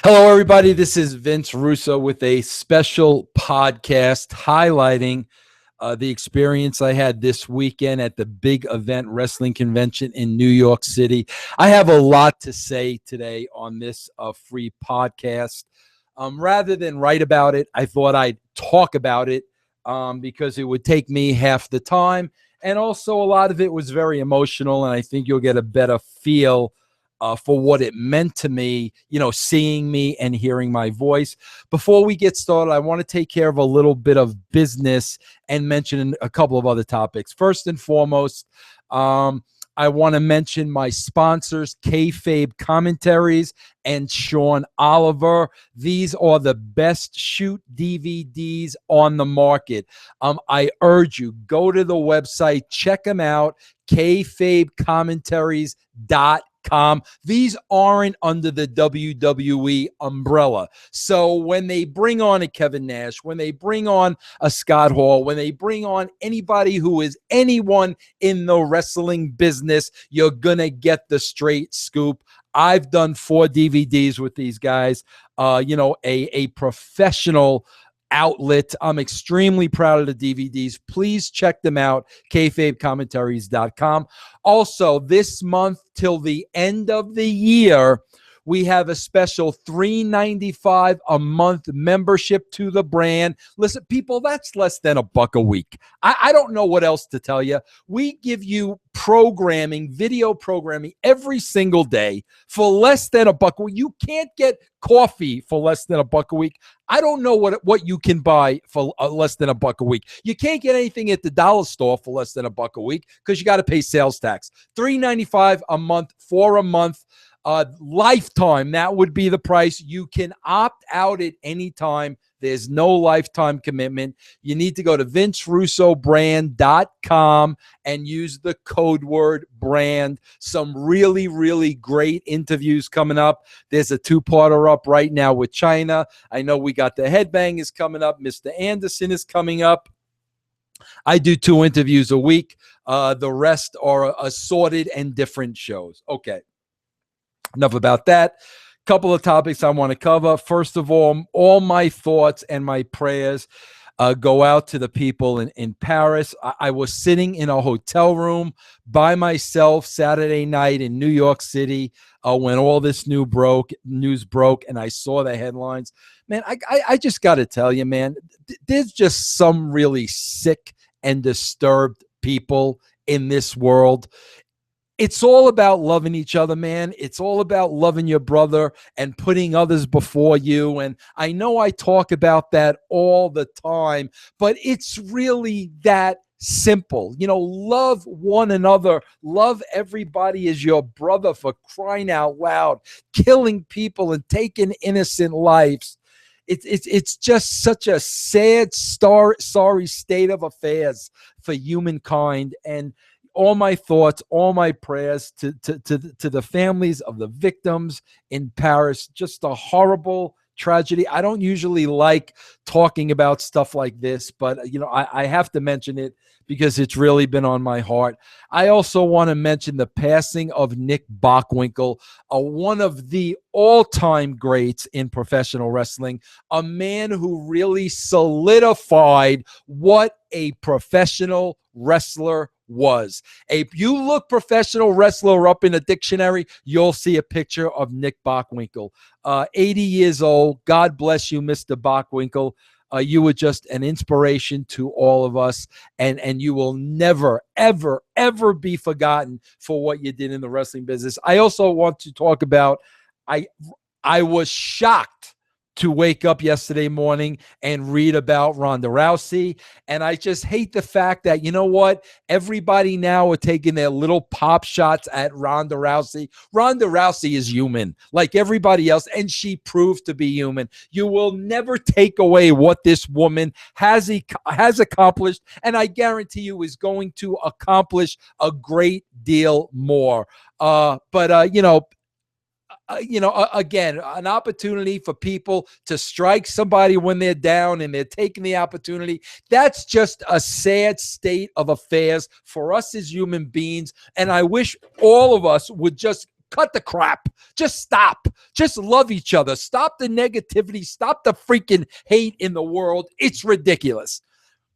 Hello, everybody. This is Vince Russo with a special podcast highlighting the experience I had this weekend at the Big Event Wrestling Convention in New York City. I have a lot to say today on this free podcast. Rather than write about it, I thought I'd talk about it because it would take me half the time. And also, a lot of it was very emotional, and I think you'll get a better feel for what it meant to me, seeing me and hearing my voice. Before we get started, I want to take care of a little bit of business and mention a couple of other topics. First and foremost, I want to mention my sponsors, Kayfabe Commentaries and Sean Oliver. These are the best shoot DVDs on the market. I urge you, go to the website, check them out, kayfabecommentaries.com. These aren't under the WWE umbrella. So when they bring on a Kevin Nash, when they bring on a Scott Hall, when they bring on anybody who is anyone in the wrestling business, you're going to get the straight scoop. I've done 4 DVDs with these guys, a professional outlet. I'm extremely proud of the DVDs. Please check them out, kayfabecommentaries.com. Also, this month till the end of the year, we have a special $3.95 a month membership to the brand. Listen, people, that's less than $1 a week. I don't know what else to tell you. We give you programming, video programming every single day for less than $1 a week. You can't get coffee for less than $1 a week. I don't know what you can buy for less than $1 a week. You can't get anything at the dollar store for less than $1 a week because you got to pay sales tax. $3.95 a month for a month. Lifetime, that would be the price. You can opt out at any time. There's no lifetime commitment. You need to go to vincerussobrand.com and use the code word brand. Some really, really great interviews coming up. There's a 2-parter up right now with China. I know we got the Headbangers coming up. Mr. Anderson is coming up. I do 2 interviews a week. The rest are assorted and different shows. Okay. Enough about that. Couple of topics I want to cover. First of all my thoughts and my prayers go out to the people in Paris. I was sitting in a hotel room by myself Saturday night in New York City when all this news broke, and I saw the headlines. Man, I just got to tell you, man, there's just some really sick and disturbed people in this world. It's all about loving each other, man. It's all about loving your brother and putting others before you. And I know I talk about that all the time, but it's really that simple. Love one another. Love everybody as your brother, for crying out loud. Killing people and taking innocent lives. It's just such a sad, sorry state of affairs for humankind. And all my thoughts, all my prayers to the families of the victims in Paris. Just a horrible tragedy. I don't usually like talking about stuff like this, but I have to mention it because it's really been on my heart. I also want to mention the passing of Nick Bockwinkel, one of the all-time greats in professional wrestling, a man who really solidified what a professional wrestler was. If you look professional wrestler up in a dictionary, you'll see a picture of Nick Bockwinkel. 80 years old. God bless you, Mr. Bockwinkel. You were just an inspiration to all of us, and you will never, ever, ever be forgotten for what you did in the wrestling business. I also want to talk about, I was shocked to wake up yesterday morning and read about Ronda Rousey. And I just hate the fact that, everybody now are taking their little pop shots at Ronda Rousey. Ronda Rousey is human like everybody else, and she proved to be human. You will never take away what this woman has accomplished, and I guarantee you is going to accomplish a great deal more. Again, an opportunity for people to strike somebody when they're down and they're taking the opportunity. That's just a sad state of affairs for us as human beings. And I wish all of us would just cut the crap. Just stop. Just love each other. Stop the negativity. Stop the freaking hate in the world. It's ridiculous.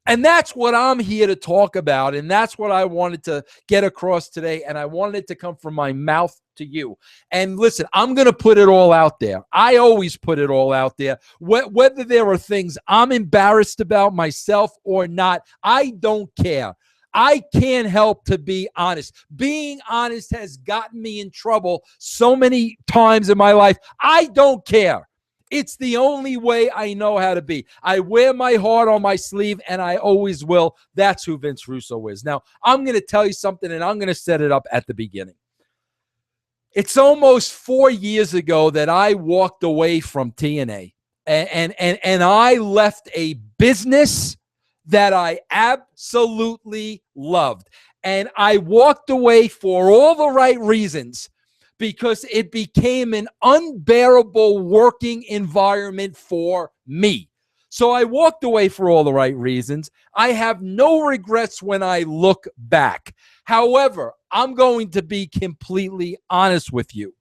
And that's what I'm here to talk about. And that's what I wanted to get across today. And I wanted it to come from my mouth to you. And listen, I'm going to put it all out there. I always put it all out there. Whether there are things I'm embarrassed about myself or not, I don't care. I can't help to be honest. Being honest has gotten me in trouble so many times in my life. I don't care. It's the only way I know how to be. I wear my heart on my sleeve, and I always will. That's who Vince Russo is. Now, I'm going to tell you something, and I'm going to set it up at the beginning. It's almost 4 years ago that I walked away from TNA, and I left a business that I absolutely loved. And I walked away for all the right reasons, because it became an unbearable working environment for me. So I walked away for all the right reasons. I have no regrets when I look back. However, I'm going to be completely honest with you.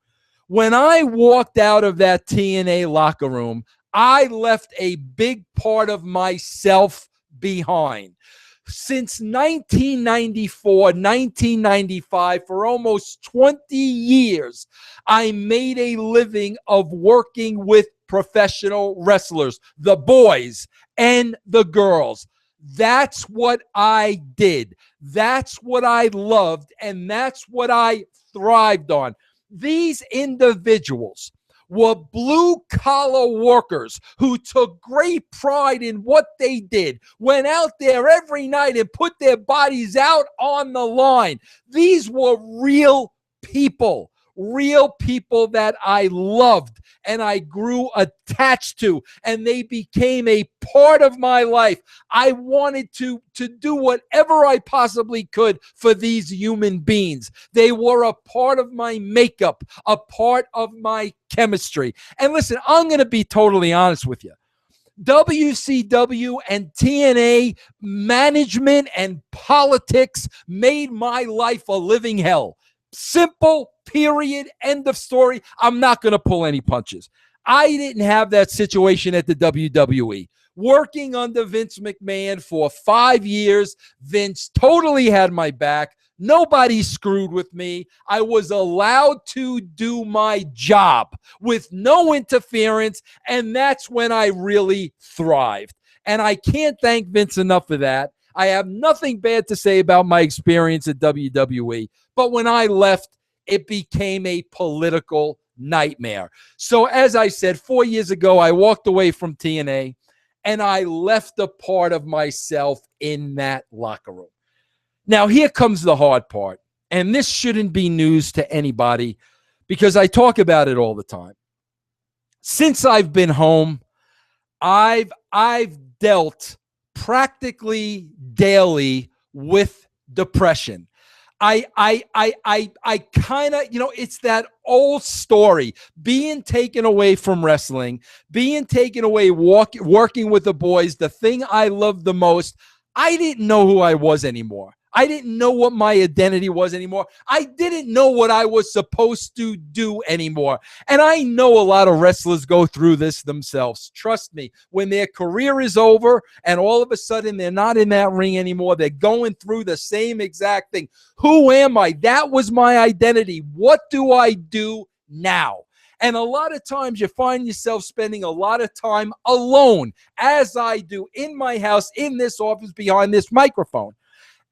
When I walked out of that TNA locker room, I left a big part of myself behind. Since 1994, 1995, for almost 20 years, I made a living of working with professional wrestlers, the boys and the girls. That's what I did. That's what I loved, and that's what I thrived on. These individuals were blue-collar workers who took great pride in what they did, went out there every night and put their bodies out on the line. These were real people that I loved and I grew attached to, and they became a part of my life. I wanted to do whatever I possibly could for these human beings. They were a part of my makeup, a part of my chemistry. And listen, I'm going to be totally honest with you. WCW and TNA management and politics made my life a living hell. Simple, period, end of story. I'm not going to pull any punches. I didn't have that situation at the WWE. Working under Vince McMahon for 5 years, Vince totally had my back. Nobody screwed with me. I was allowed to do my job with no interference, and that's when I really thrived. And I can't thank Vince enough for that. I have nothing bad to say about my experience at WWE, but when I left, it became a political nightmare. So as I said, 4 years ago, I walked away from TNA, and I left a part of myself in that locker room. Now, here comes the hard part, and this shouldn't be news to anybody because I talk about it all the time. Since I've been home, I've dealt practically daily with depression. I kind of, it's that old story, being taken away from wrestling, being taken away working with the boys, the thing I love the most. I didn't know who I was anymore. I didn't know what my identity was anymore. I didn't know what I was supposed to do anymore. And I know a lot of wrestlers go through this themselves. Trust me, when their career is over and all of a sudden they're not in that ring anymore, they're going through the same exact thing. Who am I? That was my identity. What do I do now? And a lot of times you find yourself spending a lot of time alone, as I do in my house, in this office, behind this microphone.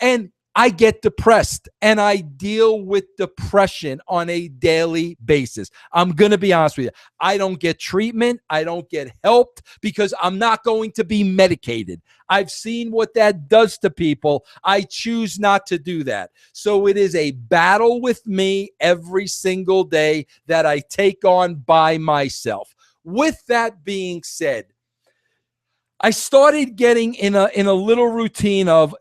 And I get depressed, and I deal with depression on a daily basis. I'm going to be honest with you. I don't get treatment. I don't get helped because I'm not going to be medicated. I've seen what that does to people. I choose not to do that. So it is a battle with me every single day that I take on by myself. With that being said, I started getting in a little routine of,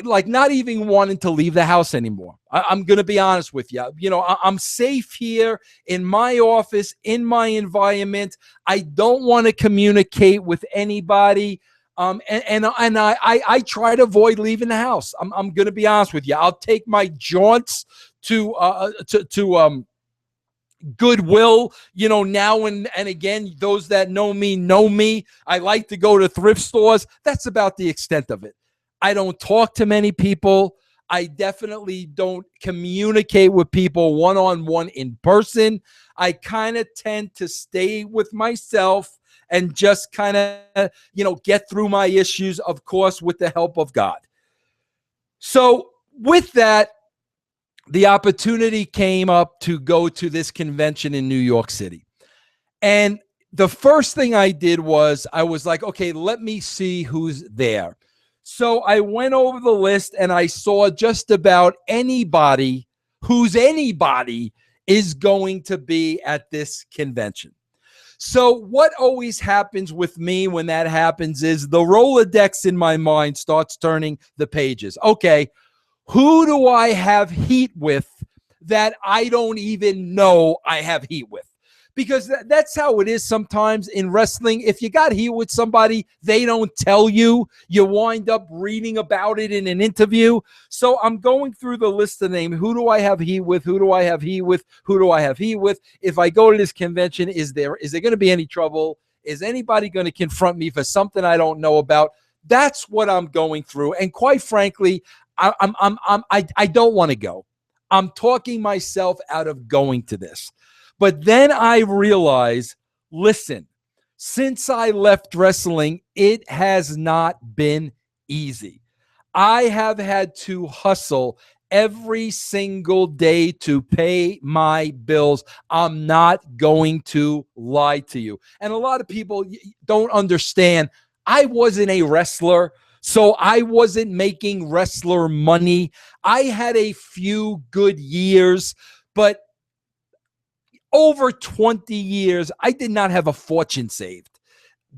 like not even wanting to leave the house anymore. I'm going to be honest with you. I'm safe here in my office, in my environment. I don't want to communicate with anybody. And I try to avoid leaving the house. I'm going to be honest with you. I'll take my jaunts to goodwill, now and again. Those that know me. I like to go to thrift stores. That's about the extent of it. I don't talk to many people. I definitely don't communicate with people one-on-one in person. I kind of tend to stay with myself and just kind of, get through my issues, of course, with the help of God. So with that, the opportunity came up to go to this convention in New York City. And the first thing I did was I was like, okay, let me see who's there. So I went over the list and I saw just about anybody is going to be at this convention. So what always happens with me when that happens is the Rolodex in my mind starts turning the pages. Okay, who do I have heat with that I don't even know I have heat with? Because that's how it is sometimes in wrestling. If you got heat with somebody, they don't tell you. You wind up reading about it in an interview. So I'm going through the list of names. Who do I have heat with? Who do I have heat with? Who do I have heat with? If I go to this convention, is there going to be any trouble? Is anybody going to confront me for something I don't know about? That's what I'm going through. And quite frankly, I don't want to go. I'm talking myself out of going to this. But then I realized, listen, since I left wrestling, it has not been easy. I have had to hustle every single day to pay my bills. I'm not going to lie to you. And a lot of people don't understand. I wasn't a wrestler, so I wasn't making wrestler money. I had a few good years, but over 20 years, I did not have a fortune saved.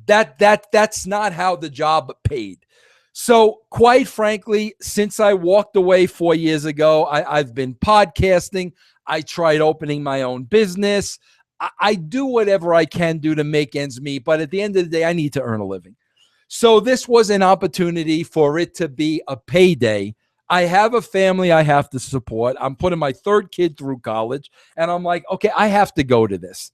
That's not how the job paid. So quite frankly, since I walked away 4 years ago, I've been podcasting. I tried opening my own business. I do whatever I can do to make ends meet. But at the end of the day, I need to earn a living. So this was an opportunity for it to be a payday. I have a family I have to support. I'm putting my third kid through college, and I'm like, okay, I have to go to this.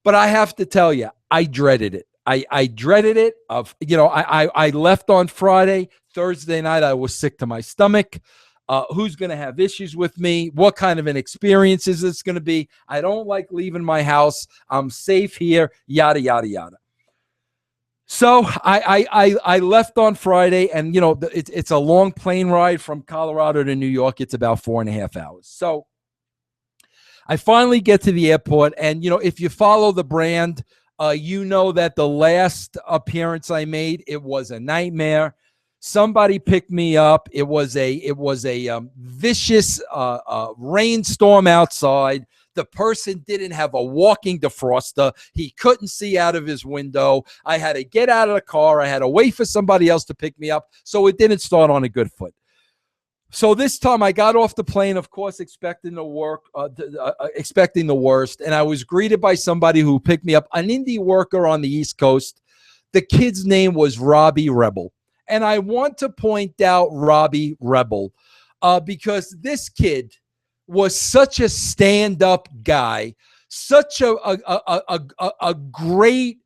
But I have to tell you, I dreaded it. I dreaded it. I left on Friday. Thursday night, I was sick to my stomach. Who's going to have issues with me? What kind of an experience is this going to be? I don't like leaving my house. I'm safe here, yada, yada, yada. So I left on Friday, and it's a long plane ride from Colorado to New York. It's about 4.5 hours. So I finally get to the airport, and if you follow the brand, you know that the last appearance I made, it was a nightmare. Somebody picked me up. It was a vicious rainstorm outside. The person didn't have a walking defroster. He couldn't see out of his window. I had to get out of the car. I had to wait for somebody else to pick me up. So it didn't start on a good foot. So this time I got off the plane, of course, expecting the worst. And I was greeted by somebody who picked me up, an indie worker on the East Coast. The kid's name was Robbie Rebel. And I want to point out Robbie Rebel because this kid was such a stand-up guy, such a great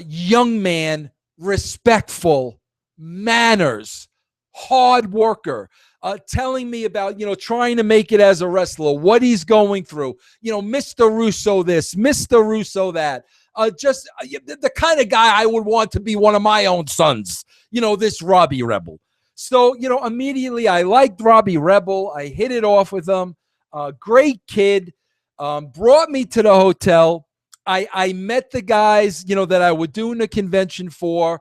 young man, respectful, manners, hard worker, telling me about, trying to make it as a wrestler, what he's going through, Mr. Russo this, Mr. Russo that, just the kind of guy I would want to be one of my own sons, this Robbie Rebel. So, immediately I liked Robbie Rebel. I hit it off with him. Great kid. Brought me to the hotel. I met the guys, that I would do the convention for.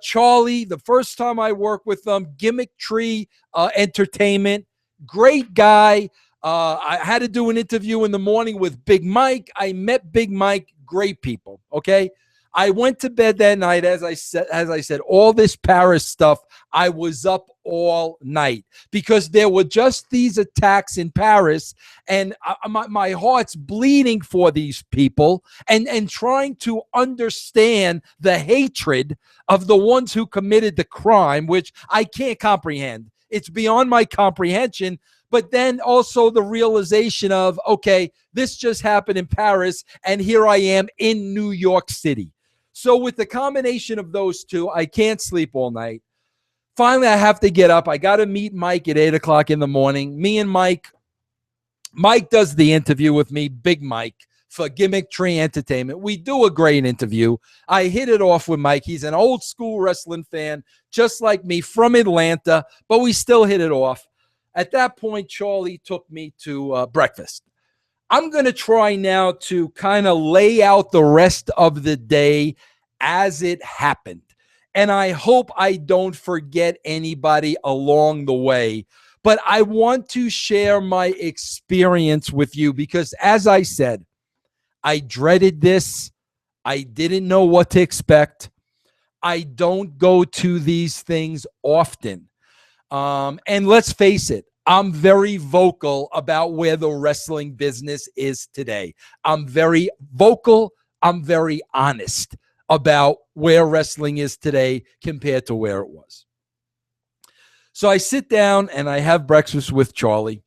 Charlie, the first time I worked with them, Gimmick Tree Entertainment. Great guy. I had to do an interview in the morning with Big Mike. I met Big Mike. Great people. Okay. I went to bed that night, as I said, all this Paris stuff, I was up all night because there were just these attacks in Paris, and my heart's bleeding for these people and trying to understand the hatred of the ones who committed the crime, which I can't comprehend. It's beyond my comprehension. but then also the realization of, okay, this just happened in Paris, and here I am in New York City. So with the combination of those two, I can't sleep all night. Finally, I have to get up. I got to meet Mike at 8 o'clock in the morning. Me and Mike does the interview with me, Big Mike, for Gimmick Tree Entertainment. We do a great interview. I hit it off with Mike. He's an old school wrestling fan, just like me, from Atlanta, but we still hit it off. At that point, Charlie took me to breakfast. I'm going to try now to kind of lay out the rest of the day as it happened. And I hope I don't forget anybody along the way. But I want to share my experience with you because, as I said, I dreaded this. I didn't know what to expect. I don't go to these things often. And let's face it, I'm very vocal about where the wrestling business is today. I'm very vocal. I'm very honest about where wrestling is today compared to where it was. So I sit down and I have breakfast with Charlie,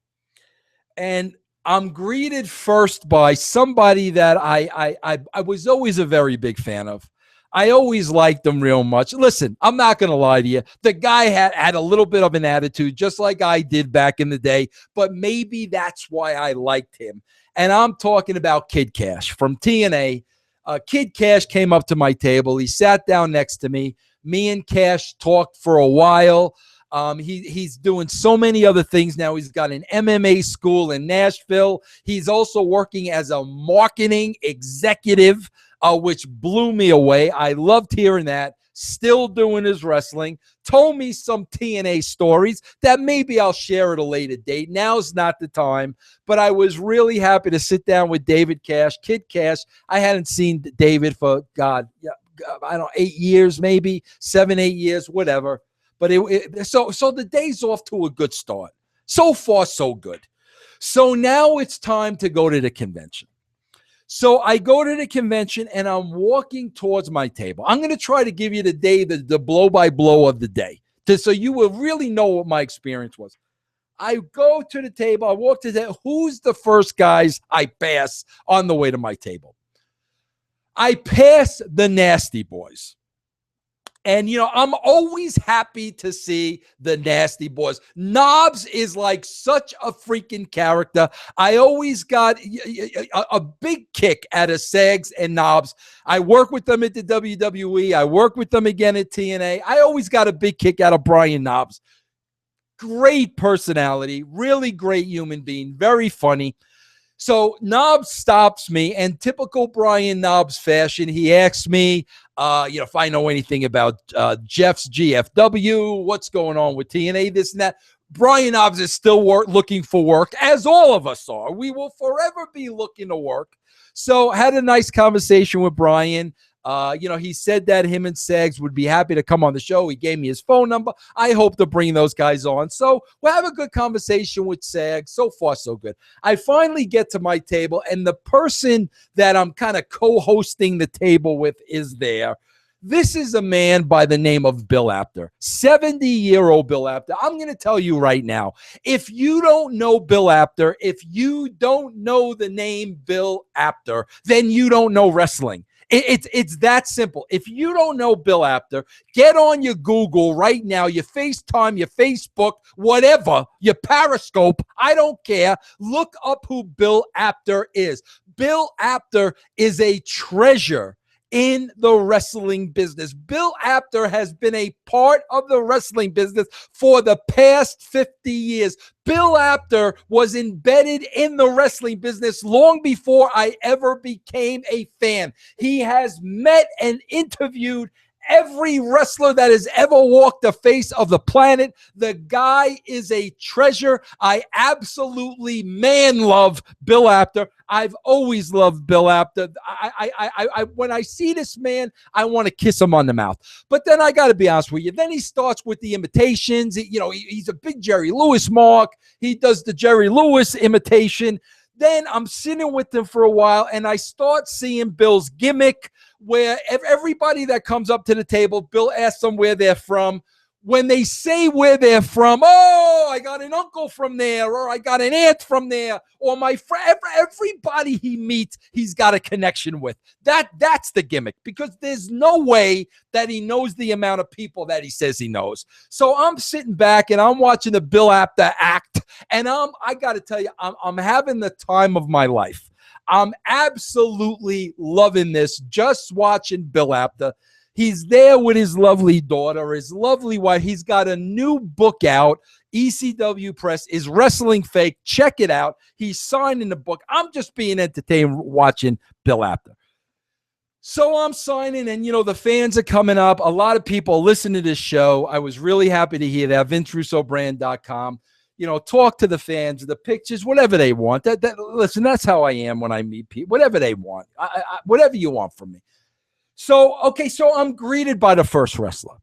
and I'm greeted first by somebody that I was always a very big fan of. I always liked him real much. Listen, I'm not going to lie to you. The guy had a little bit of an attitude, just like I did back in the day, but maybe that's why I liked him. And I'm talking about Kid Cash from TNA. Kid Cash came up to my table. He sat down next to me. Me and Cash talked for a while. He's doing so many other things now. He's got an MMA school in Nashville. He's also working as a marketing executive, which blew me away. I loved hearing that. Still doing his wrestling. Told me some TNA stories that maybe I'll share at a later date. Now's not the time, but I was really happy to sit down with David Cash, Kid Cash. I hadn't seen David for, I don't know, 8 years, maybe 7, 8 years, whatever. But so the day's off to a good start. So far, so good. So now it's time to go to the convention. So I go to the convention and I'm walking towards my table. I'm going to try to give you the day, the blow-by-blow of the day, so you will really know what my experience was. I go to the table. I walk to the who's the first guys I pass on the way to my table? I pass the Nasty Boys. And, I'm always happy to see the Nasty Boys. Knobs is like such a freaking character. I always got a big kick out of Sags and Knobs. I work with them at the WWE. I work with them again at TNA. I always got a big kick out of Brian Knobs. Great personality, really great human being, very funny. So Knobs stops me, and typical Brian Knobs fashion, he asks me, if I know anything about Jeff's GFW, what's going on with TNA, this and that. Brian Knobs is still looking for work, as all of us are. We will forever be looking to work. So had a nice conversation with Brian. He said that him and Sags would be happy to come on the show. He gave me his phone number. I hope to bring those guys on. So we'll have a good conversation with Sags. So far, so good. I finally get to my table, and the person that I'm kind of co-hosting the table with is there. This is a man by the name of Bill Apter, 70-year-old Bill Apter. I'm going to tell you right now, if you don't know Bill Apter, if you don't know the name Bill Apter, then you don't know wrestling. It's that simple. If you don't know Bill Apter, get on your Google right now, your FaceTime, your Facebook, whatever, your Periscope, I don't care. Look up who Bill Apter is. Bill Apter is a treasure in the wrestling business. Bill Apter has been a part of the wrestling business for the past 50 years. Bill Apter was embedded in the wrestling business long before I ever became a fan. He has met and interviewed every wrestler that has ever walked the face of the planet. The guy is a treasure. I absolutely love Bill Apter. I've always loved Bill Apter. When I see this man, I want to kiss him on the mouth. But then I got to be honest with you. Then he starts with the imitations. He's a big Jerry Lewis mark. He does the Jerry Lewis imitation. Then I'm sitting with him for a while, and I start seeing Bill's gimmick, where everybody that comes up to the table, Bill asks them where they're from. When they say where they're from, I got an uncle from there, or I got an aunt from there, or my friend. Everybody he meets, he's got a connection with. That's the gimmick, because there's no way that he knows the amount of people that he says he knows. So I'm sitting back and I'm watching the Bill Apter act, and I got to tell you, I'm having the time of my life. I'm absolutely loving this, just watching Bill Apter. He's there with his lovely daughter, his lovely wife. He's got a new book out. ECW Press is Wrestling Fake. Check it out. He's signing the book. I'm just being entertained watching Bill Apter. So I'm signing, and, the fans are coming up. A lot of people listen to this show. I was really happy to hear that. VinceRussoBrand.com. Talk to the fans, the pictures, whatever they want. Listen, that's how I am when I meet people. Whatever they want. Whatever you want from me. So I'm greeted by the first wrestler.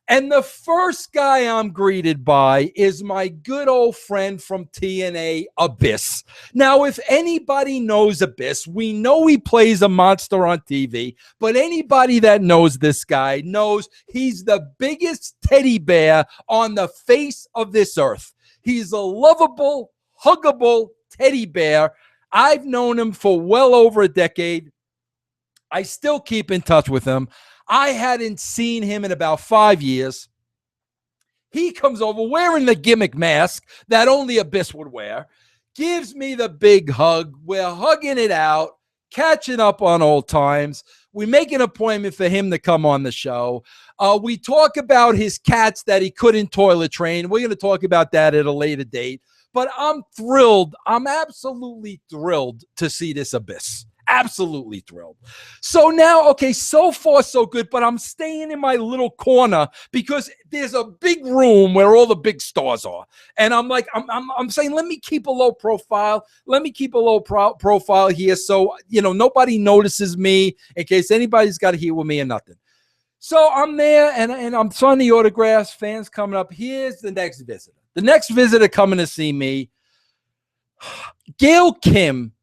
And the first guy I'm greeted by is my good old friend from TNA, Abyss. Now, if anybody knows Abyss, we know he plays a monster on TV, but anybody that knows this guy knows he's the biggest teddy bear on the face of this earth. He's a lovable, huggable teddy bear. I've known him for well over a decade. I still keep in touch with him. I hadn't seen him in about 5 years. He comes over wearing the gimmick mask that only Abyss would wear, gives me the big hug. We're hugging it out, catching up on old times. We make an appointment for him to come on the show. We talk about his cats that he couldn't toilet train. We're going to talk about that at a later date. But I'm thrilled. I'm absolutely thrilled to see this Abyss. Absolutely thrilled. So now, so far so good, but I'm staying in my little corner because there's a big room where all the big stars are. And I'm like, I'm saying, let me keep a low profile. Let me keep a low profile here so, nobody notices me in case anybody's got to hear with me or nothing. So I'm there and I'm signing the autographs, fans coming up. Here's the next visitor. The next visitor coming to see me, Gail Kim.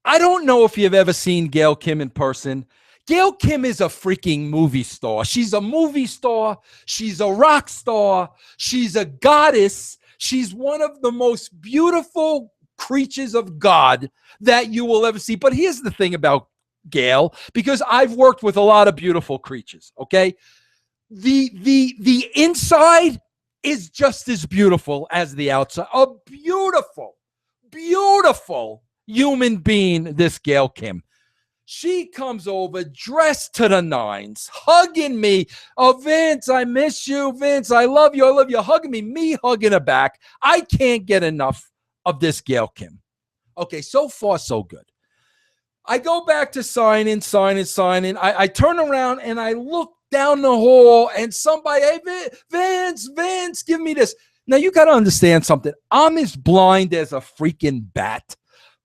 I don't know if you've ever seen Gail Kim in person. Gail Kim is a freaking movie star. She's a movie star. She's a rock star. She's a goddess. She's one of the most beautiful creatures of God that you will ever see. But here's the thing about Gail, because I've worked with a lot of beautiful creatures, okay? The inside is just as beautiful as the outside. A beautiful, beautiful human being, this Gail Kim. She comes over dressed to the nines, hugging me. Oh, Vince, I miss you. Vince, I love you. I love you. Hugging me hugging her back. I can't get enough of this Gail Kim. Okay, so far, so good. I go back to signing. I turn around and I look down the hall and somebody, hey, Vince, give me this. Now, you got to understand something. I'm as blind as a freaking bat.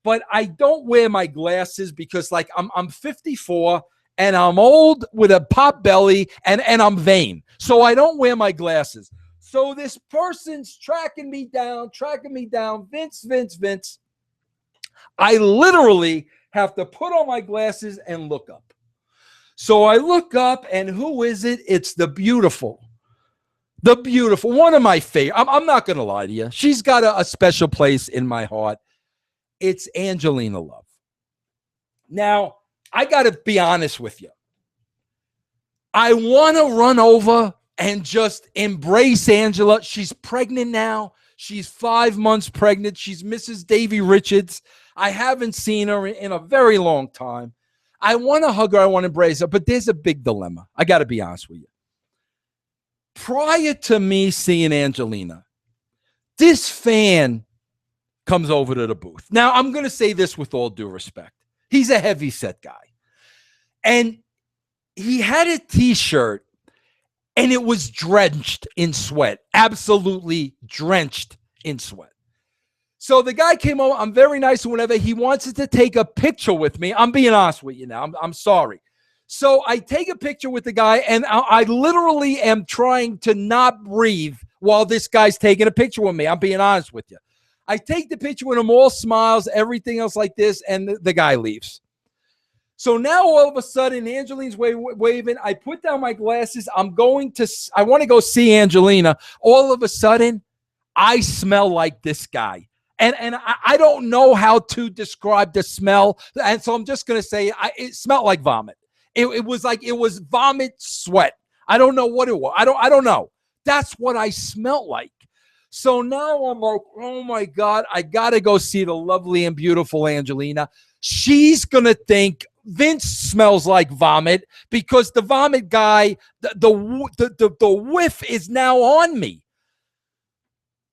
But I don't wear my glasses because, I'm 54 and I'm old with a pop belly and I'm vain. So I don't wear my glasses. So this person's tracking me down. Vince. I literally have to put on my glasses and look up. So I look up, and who is it? It's the beautiful, one of my favorite. I'm not going to lie to you. She's got a special place in my heart. It's Angelina Love. Now, I got to be honest with you. I want to run over and just embrace Angela. She's pregnant now. She's 5 months pregnant. She's Mrs. Davy Richards. I haven't seen her in a very long time. I want to hug her. I want to embrace her. But there's a big dilemma. I got to be honest with you. Prior to me seeing Angelina, this fan comes over to the booth. Now, I'm going to say this with all due respect. He's a heavyset guy. And he had a T-shirt, and it was drenched in sweat. Absolutely drenched in sweat. So the guy came over. I'm very nice and whatever. He wants to take a picture with me. I'm being honest with you now. I'm sorry. So I take a picture with the guy, and I literally am trying to not breathe while this guy's taking a picture with me. I'm being honest with you. I take the picture with him, all smiles, everything else like this, and the guy leaves. So now all of a sudden, Angelina's waving. I put down my glasses. I want to go see Angelina. All of a sudden, I smell like this guy. And I don't know how to describe the smell. And so I'm just going to say it smelled like vomit. It was vomit sweat. I don't know what it was. I don't know. That's what I smelled like. So now I'm like, oh my God, I got to go see the lovely and beautiful Angelina. She's going to think Vince smells like vomit because the vomit guy, the whiff is now on me.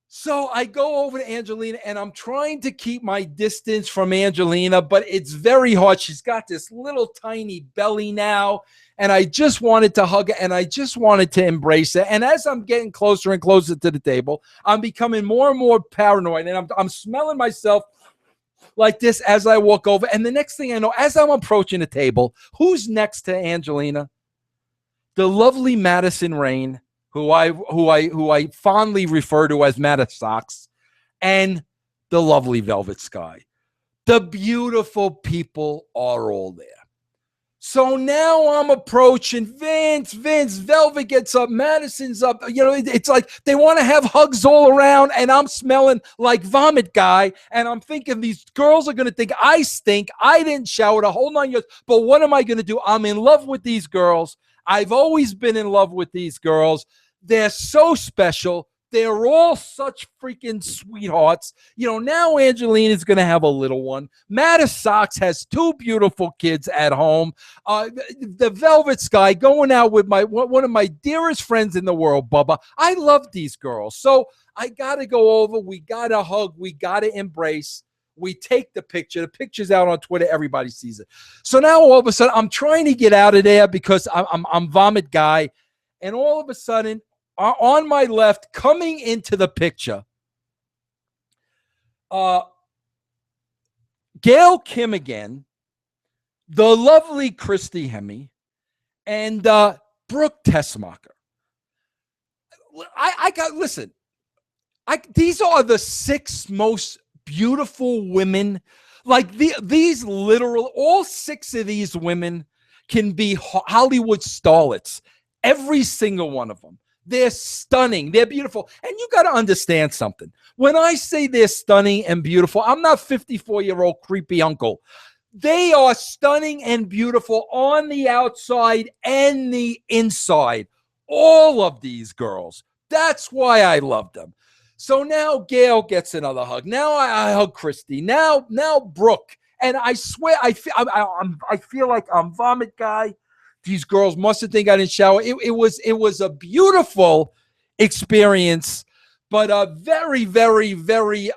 So I go over to Angelina and I'm trying to keep my distance from Angelina, but it's very hard. She's got this little tiny belly now, and I just wanted to hug her and I just wanted to embrace her. And as I'm getting closer and closer to the table, I'm becoming more and more paranoid, and I'm smelling myself like this as I walk over. And the next thing I know, as I'm approaching the table, who's next to Angelina? The lovely Madison Rain, who I fondly refer to as Matta Socks, and the lovely Velvet Sky. The beautiful people are all there. So now I'm approaching Vince, Velvet gets up, Madison's up. You know, it's like they want to have hugs all around, and I'm smelling like vomit guy. And I'm thinking these girls are going to think I stink. I didn't shower the whole 9 years. But what am I going to do? I'm in love with these girls. I've always been in love with these girls. They're so special. They're all such freaking sweethearts. You know, now Angelina's going to have a little one. Matta Socks has 2 beautiful kids at home. The Velvet Sky going out with one of my dearest friends in the world, Bubba. I love these girls. So I got to go over. We got to hug. We got to embrace. We take the picture. The picture's out on Twitter. Everybody sees it. So now all of a sudden, I'm trying to get out of there because I'm vomit guy. And all of a sudden, on my left, coming into the picture, Gail Kim again, the lovely Christy Hemme, and Brooke Tessmacher. These are the 6 most beautiful women. Like these literal, all 6 of these women can be Hollywood starlets. Every single one of them. They're stunning. They're beautiful. And you got to understand something. When I say they're stunning and beautiful, I'm not 54-year-old creepy uncle. They are stunning and beautiful on the outside and the inside. All of these girls. That's why I love them. So now Gail gets another hug. Now I hug Christy. Now Brooke. And I swear, I feel like I'm vomit guy. These girls must have think I didn't shower. It was a beautiful experience, but very, very, very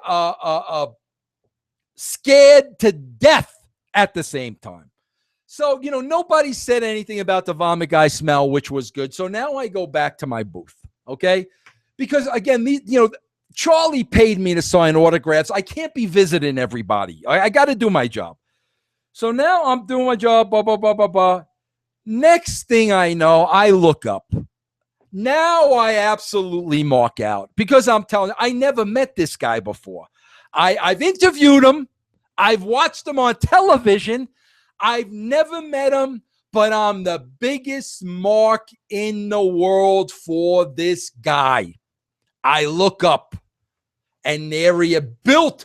scared to death at the same time. So, you know, nobody said anything about the vomit guy smell, which was good. So now I go back to my booth, okay? Because again, Charlie paid me to sign autographs. I can't be visiting everybody. I got to do my job. So now I'm doing my job, blah, blah, blah, blah, blah. Next thing I know, I look up. Now I absolutely mark out because I'm telling you, I never met this guy before. I've interviewed him. I've watched him on television. I've never met him, but I'm the biggest mark in the world for this guy. I look up, and there he is, built,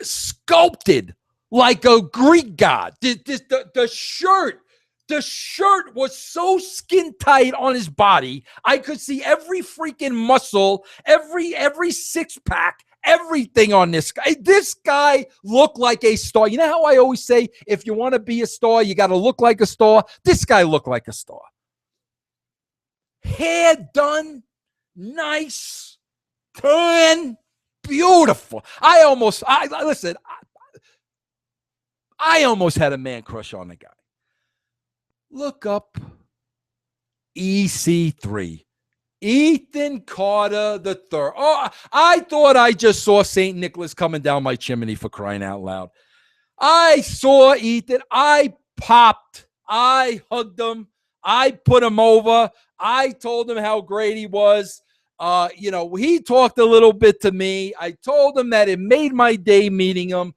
sculpted like a Greek god. The shirt was so skin tight on his body. I could see every freaking muscle, every six pack, everything on this guy. This guy looked like a star. You know how I always say, if you want to be a star, you got to look like a star? This guy looked like a star. Hair done, nice, tan, beautiful. I almost had a man crush on the guy. Look up EC3. Ethan Carter III. Oh, I thought I just saw St. Nicholas coming down my chimney, for crying out loud. I saw Ethan. I popped. I hugged him. I put him over. I told him how great he was. He talked a little bit to me. I told him that it made my day meeting him.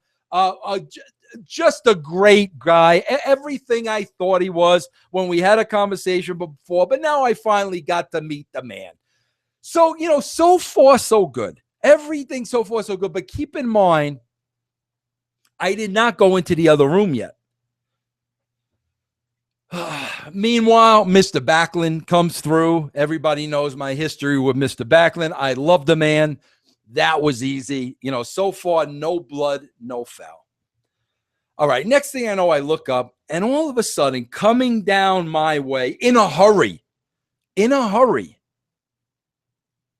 just a great guy. Everything I thought he was when we had a conversation before, but now I finally got to meet the man. So, so far, so good. Everything so far, so good. But keep in mind, I did not go into the other room yet. Meanwhile, Mr. Backlund comes through. Everybody knows my history with Mr. Backlund. I love the man. That was easy. So far, no blood, no foul. All right, next thing I know, I look up, and all of a sudden, coming down my way in a hurry,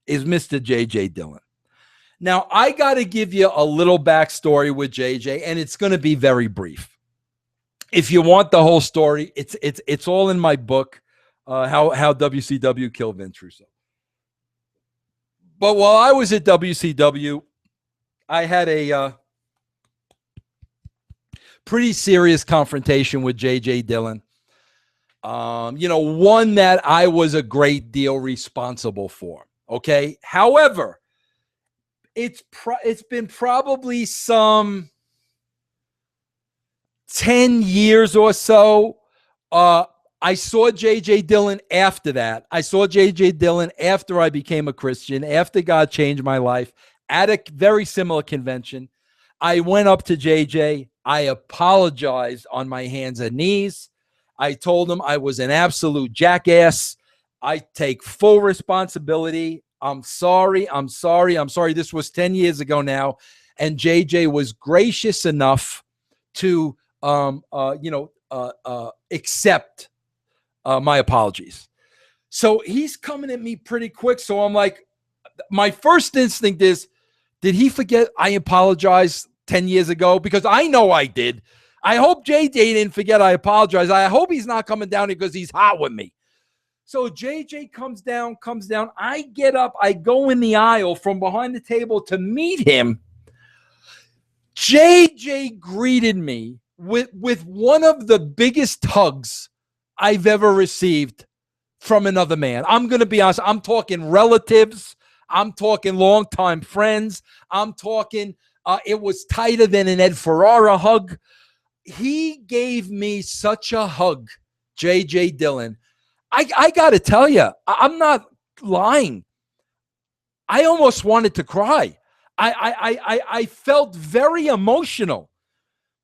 is Mr. JJ Dillon. Now, I got to give you a little backstory with JJ, and it's going to be very brief. If you want the whole story, it's all in my book, how WCW killed Vince Russo. But while I was at WCW, I had a pretty serious confrontation with JJ Dillon. One that I was a great deal responsible for. Okay. However, it's been probably some 10 years or so. I saw JJ Dillon after that. I saw JJ Dillon after I became a Christian, after God changed my life, at a very similar convention. I went up to JJ. I apologized on my hands and knees. I told him I was an absolute jackass. I take full responsibility. I'm sorry. This was 10 years ago now. And JJ was gracious enough to accept my apologies. So he's coming at me pretty quick. So I'm like, my first instinct is, did he forget I apologized 10 years ago? Because I know I did. I hope JJ didn't forget I apologized. I hope he's not coming down here because he's hot with me. So JJ comes down. I get up. I go in the aisle from behind the table to meet him. JJ greeted me with one of the biggest hugs I've ever received from another man. I'm going to be honest. I'm talking relatives. I'm talking longtime friends. I'm talking, it was tighter than an Ed Ferrara hug. He gave me such a hug, JJ Dillon. I got to tell you, I'm not lying. I almost wanted to cry. I felt very emotional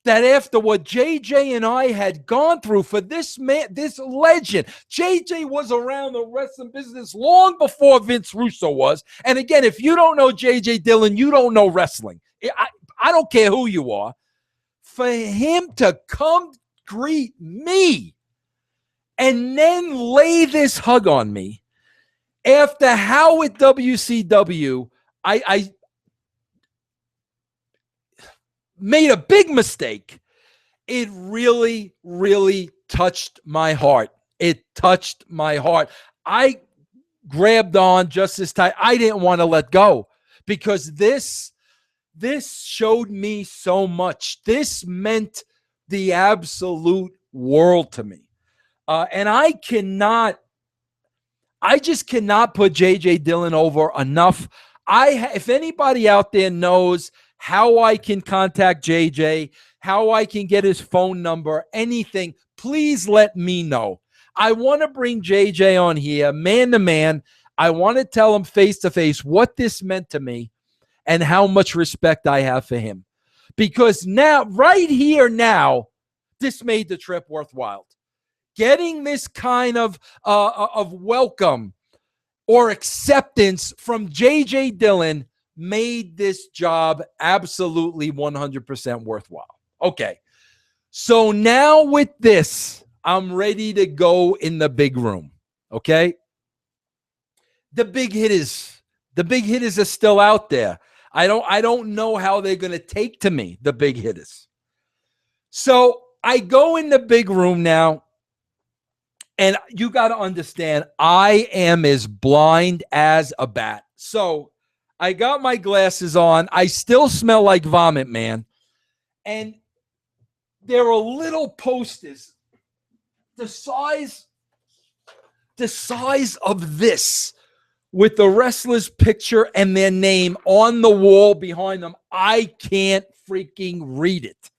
that after what JJ and I had gone through for this man, this legend. JJ was around the wrestling business long before Vince Russo was. And again, if you don't know JJ Dillon, you don't know wrestling. I don't care who you are. For him to come greet me and then lay this hug on me after how at WCW I made a big mistake. It really, really touched my heart. It touched my heart. I grabbed on just as tight. I didn't want to let go because this showed me so much. This meant the absolute world to me. And I just cannot put JJ Dillon over enough. If anybody out there knows how I can contact JJ, how I can get his phone number, anything, please let me know. I want to bring JJ on here, man to man. I want to tell him face to face what this meant to me and how much respect I have for him. Because now, right here now, this made the trip worthwhile. Getting this kind of welcome or acceptance from JJ Dillon made this job absolutely 100% worthwhile. Okay, so now with this, I'm ready to go in the big room. Okay, the big hitters are still out there. I don't know how they're going to take to me, the big hitters. So I go in the big room now. And you got to understand, I am as blind as a bat. So I got my glasses on. I still smell like vomit, man. And there are little posters the size of this with the wrestler's picture and their name on the wall behind them. I can't freaking read it.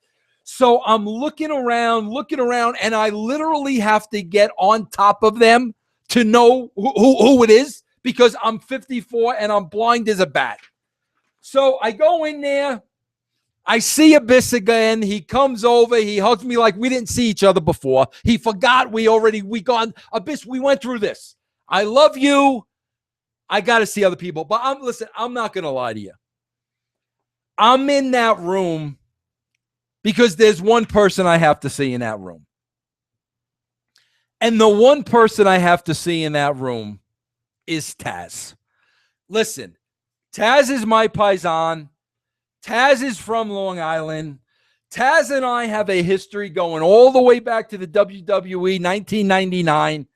So I'm looking around, and I literally have to get on top of them to know who it is because I'm 54 and I'm blind as a bat. So I go in there. I see Abyss again. He comes over. He hugs me like we didn't see each other before. He forgot we gone. Abyss, we went through this. I love you. I got to see other people. But I'm not going to lie to you. I'm in that room because there's one person I have to see in that room. And the one person I have to see in that room is Taz. Listen, Taz is my paisan. Taz is from Long Island. Taz and I have a history going all the way back to the WWE 1999.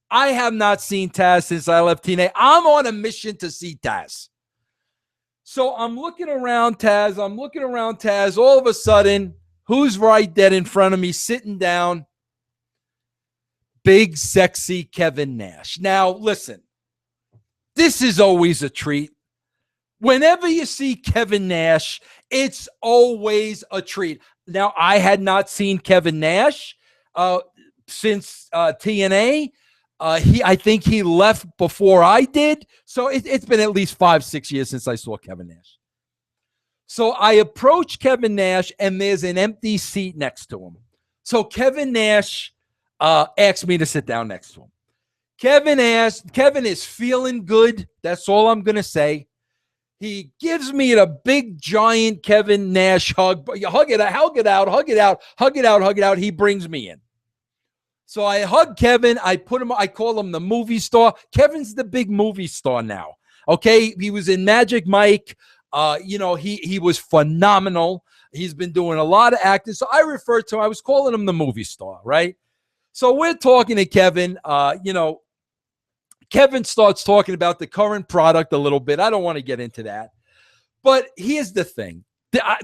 I have not seen Taz since I left TNA. I'm on a mission to see Taz. So I'm looking around Taz. All of a sudden, who's right dead in front of me, sitting down? Big, sexy Kevin Nash. Now, listen, this is always a treat. Whenever you see Kevin Nash, it's always a treat. Now, I had not seen Kevin Nash since TNA. I think he left before I did. So it's been at least 5-6 years since I saw Kevin Nash. So I approach Kevin Nash, and there's an empty seat next to him. So Kevin Nash asked me to sit down next to him. Kevin is feeling good. That's all I'm going to say. He gives me a big, giant Kevin Nash hug. Hug it out. He brings me in. So I hug Kevin. I call him the movie star. Kevin's the big movie star now. Okay. He was in Magic Mike. He was phenomenal. He's been doing a lot of acting. So I was calling him the movie star, right? So we're talking to Kevin. Kevin starts talking about the current product a little bit. I don't want to get into that. But here's the thing.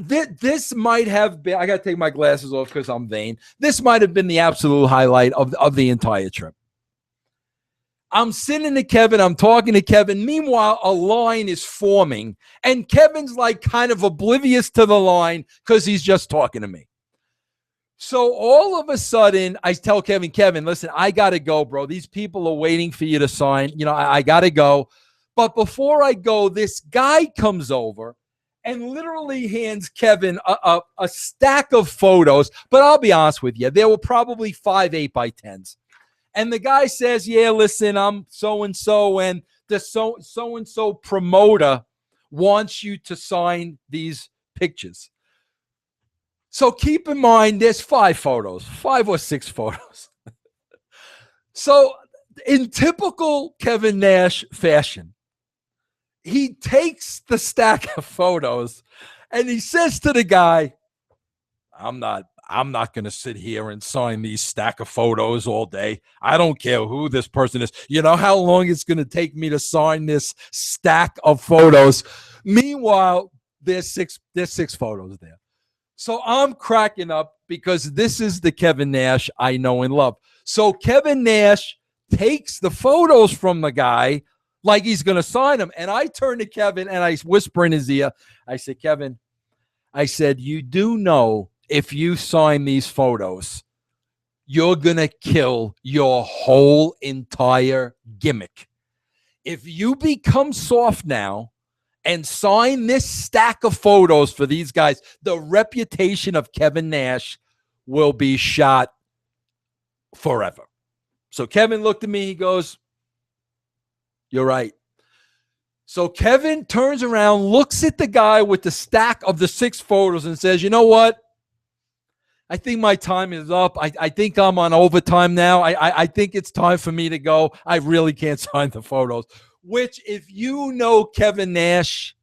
This might have been, I got to take my glasses off because I'm vain. This might have been the absolute highlight of the entire trip. I'm sitting to Kevin. I'm talking to Kevin. Meanwhile, a line is forming. And Kevin's like kind of oblivious to the line because he's just talking to me. So all of a sudden, I tell Kevin, listen, I got to go, bro. These people are waiting for you to sign. I got to go. But before I go, this guy comes over and literally hands Kevin a stack of photos. But I'll be honest with you, there were probably 5 8x10s. And the guy says, yeah, listen, I'm so-and-so, and the so-and-so promoter wants you to sign these pictures. So keep in mind, there's 5 or 6 photos. So in typical Kevin Nash fashion, he takes the stack of photos and he says to the guy, I'm not going to sit here and sign these stack of photos all day. I don't care who this person is. You know how long it's going to take me to sign this stack of photos? Meanwhile, there's six photos there. So I'm cracking up because this is the Kevin Nash I know and love. So Kevin Nash takes the photos from the guy like he's going to sign them. And I turn to Kevin and I whisper in his ear. I said, Kevin, you do know if you sign these photos, you're going to kill your whole entire gimmick. If you become soft now and sign this stack of photos for these guys, the reputation of Kevin Nash will be shot forever. So Kevin looked at me. He goes, you're right. So Kevin turns around, looks at the guy with the stack of the 6 photos and says, you know what? I think my time is up. I think I'm on overtime now. I think it's time for me to go. I really can't sign the photos. Which, if you know Kevin Nash,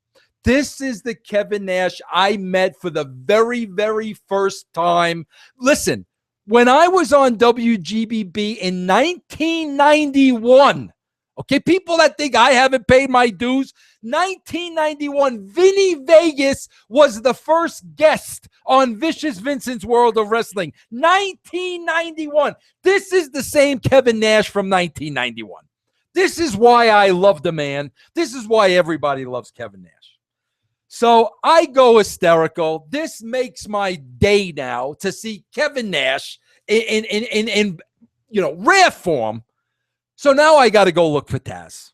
this is the Kevin Nash I met for the very, very first time. Listen, when I was on WGBB in 1991, okay, people that think I haven't paid my dues, 1991, Vinny Vegas was the first guest on Vicious Vincent's World of Wrestling. 1991. This is the same Kevin Nash from 1991. This is why I love the man. This is why everybody loves Kevin Nash. So I go hysterical. This makes my day now to see Kevin Nash in rare form. So now I got to go look for Taz.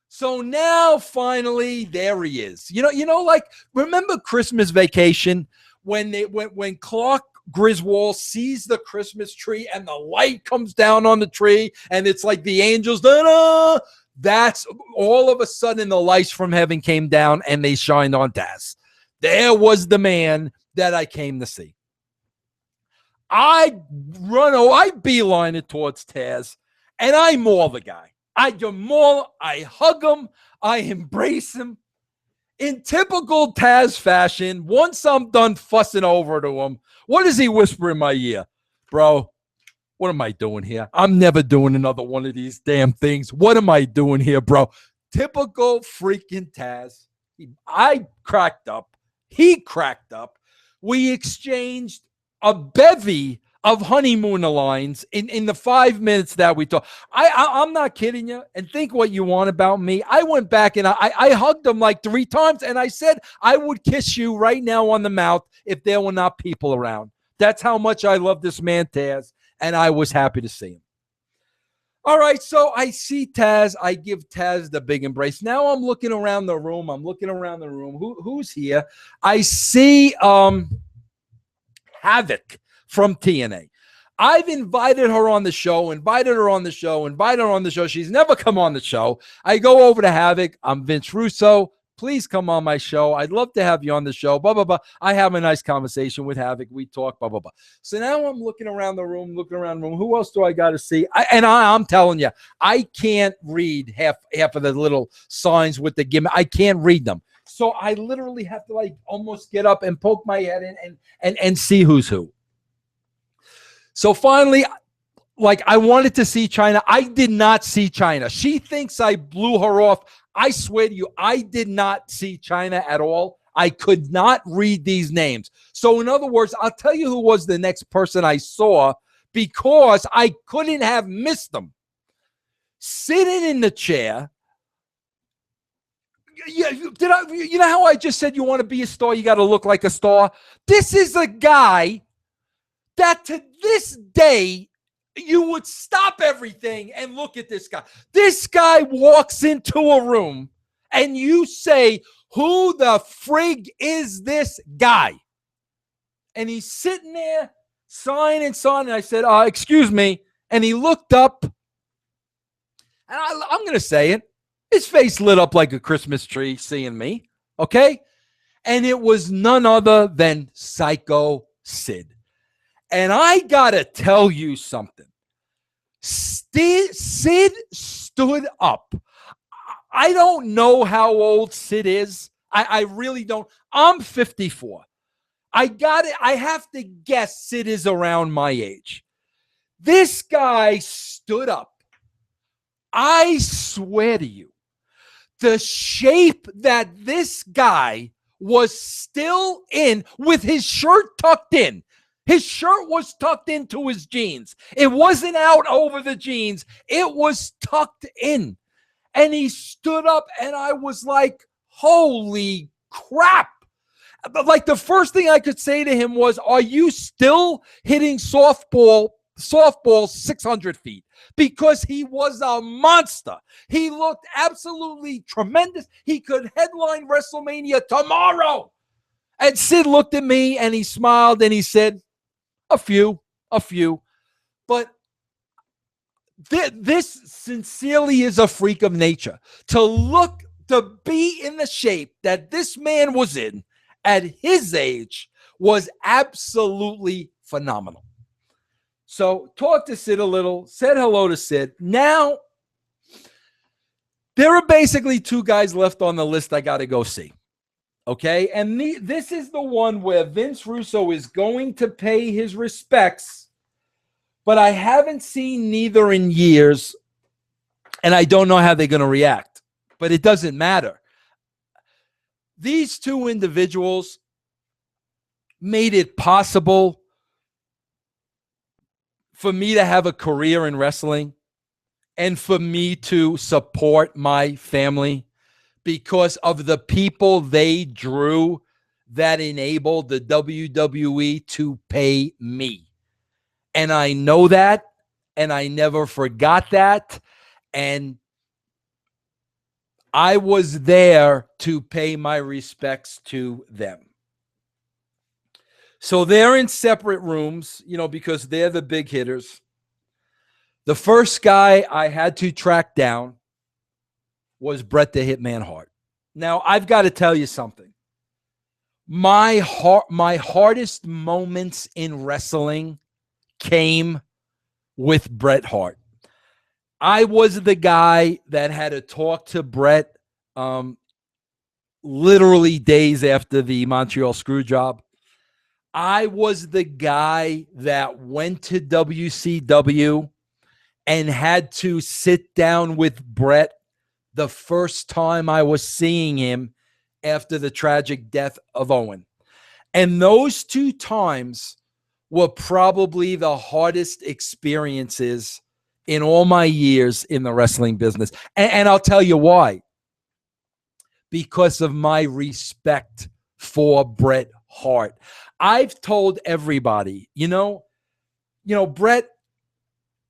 So now finally there he is. Like remember Christmas Vacation when Clark Griswold sees the Christmas tree and the light comes down on the tree and it's like the angels. Da-da! That's all of a sudden the lights from heaven came down and they shined on Taz. There was the man that I came to see. I beeline it towards Taz and I maul the guy. I hug him, I embrace him. In typical Taz fashion, once I'm done fussing over to him, what does he whisper in my ear? Bro, what am I doing here? I'm never doing another one of these damn things. What am I doing here, bro? Typical freaking Taz. I cracked up. He cracked up. We exchanged a bevy of honeymoon lines in the 5 minutes that we talked. I'm not kidding you. And think what you want about me. I went back and I hugged him like 3 times. And I said, I would kiss you right now on the mouth if there were not people around. That's how much I love this man, Taz. And I was happy to see him. All right, so I see Taz. I give Taz the big embrace. Now I'm looking around the room. Who's here? I see Havoc from TNA. I've invited her on the show. She's never come on the show. I go over to Havoc. I'm Vince Russo. Please come on my show. I'd love to have you on the show. Blah, blah, blah. I have a nice conversation with Havoc. We talk, blah, blah, blah. So now I'm looking around the room. Who else do I got to see? I'm telling you, I can't read half of the little signs with the gimmick. I can't read them. So I literally have to like almost get up and poke my head in and see who's who. So finally, like I wanted to see Chyna. I did not see Chyna. She thinks I blew her off. I swear to you, I did not see Chyna at all. I could not read these names. So in other words, I'll tell you who was the next person I saw because I couldn't have missed them. Sitting in the chair. Yeah, you know how I just said you want to be a star, you got to look like a star? This is a guy that to this day, you would stop everything and look at this guy. This guy walks into a room and you say, who the frig is this guy? And he's sitting there signing. And I said, excuse me. And he looked up. And I'm going to say it. His face lit up like a Christmas tree seeing me. Okay? And it was none other than Psycho Sid. And I got to tell you something. Sid stood up. I don't know how old Sid is. I really don't. I'm 54. I have to guess Sid is around my age. This guy stood up. I swear to you, the shape that this guy was still in with his shirt tucked in. His shirt was tucked into his jeans. It wasn't out over the jeans. It was tucked in. And he stood up and I was like, holy crap. But like the first thing I could say to him was, are you still hitting softball 600 feet? Because he was a monster. He looked absolutely tremendous. He could headline WrestleMania tomorrow. And Sid looked at me and he smiled and he said, a few. But this sincerely is a freak of nature. To be in the shape that this man was in at his age was absolutely phenomenal. So talked to Sid a little, said hello to Sid. Now, there are basically 2 guys left on the list I got to go see. Okay, and this is the one where Vince Russo is going to pay his respects, but I haven't seen neither in years, and I don't know how they're going to react, but it doesn't matter. These 2 individuals made it possible for me to have a career in wrestling and for me to support my family because of the people they drew that enabled the WWE to pay me. And I know that, and I never forgot that. And I was there to pay my respects to them. So they're in separate rooms, because they're the big hitters. The first guy I had to track down was Bret the Hitman Hart. Now, I've got to tell you something. My hardest moments in wrestling came with Bret Hart. I was the guy that had to talk to Bret literally days after the Montreal Screwjob. I was the guy that went to WCW and had to sit down with Bret the first time I was seeing him after the tragic death of Owen. And those 2 times were probably the hardest experiences in all my years in the wrestling business. And I'll tell you why. Because of my respect for Bret Hart. I've told everybody, Bret,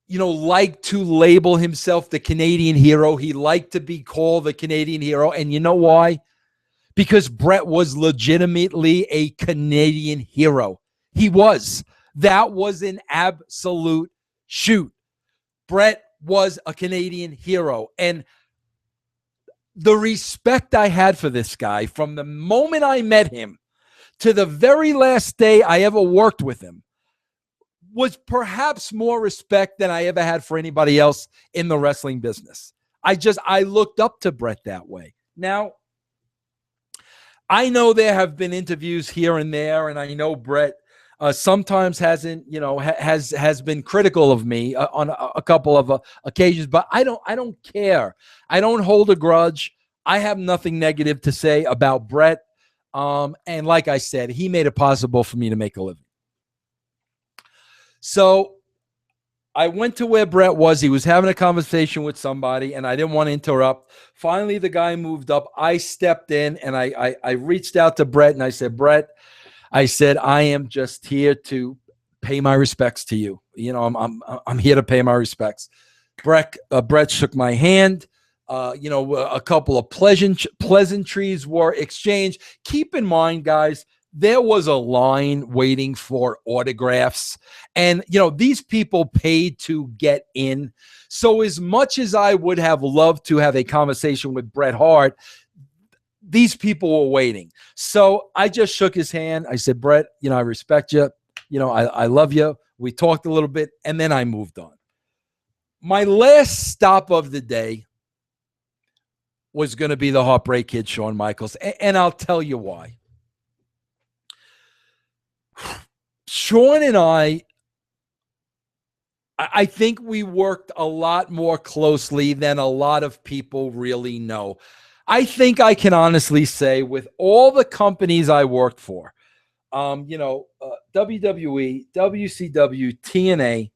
liked to label himself the Canadian hero. He liked to be called the Canadian hero. And you know why? Because Bret was legitimately a Canadian hero. He was. That was an absolute shoot. Bret was a Canadian hero. And the respect I had for this guy from the moment I met him to the very last day I ever worked with him was perhaps more respect than I ever had for anybody else in the wrestling business. I looked up to Bret that way. Now, I know there have been interviews here and there, and I know Bret sometimes hasn't, has been critical of me on a couple of occasions, but I don't care. I don't hold a grudge. I have nothing negative to say about Bret. And like I said, he made it possible for me to make a living. So I went to where Bret was. He was having a conversation with somebody, and I didn't want to interrupt. Finally, the guy moved up. I stepped in, and I reached out to Bret, and I said, Bret, I am just here to pay my respects to you. I'm here to pay my respects. Bret shook my hand. A couple of pleasantries were exchanged. Keep in mind, guys, there was a line waiting for autographs, and these people paid to get in. So as much as I would have loved to have a conversation with Bret Hart, these people were waiting. So I just shook his hand. I said, Bret, I respect you. I love you. We talked a little bit, and then I moved on. My last stop of the day was going to be the Heartbreak Kid, Shawn Michaels. And I'll tell you why. Shawn and I think we worked a lot more closely than a lot of people really know. I think I can honestly say with all the companies I worked for, WWE, WCW, TNA,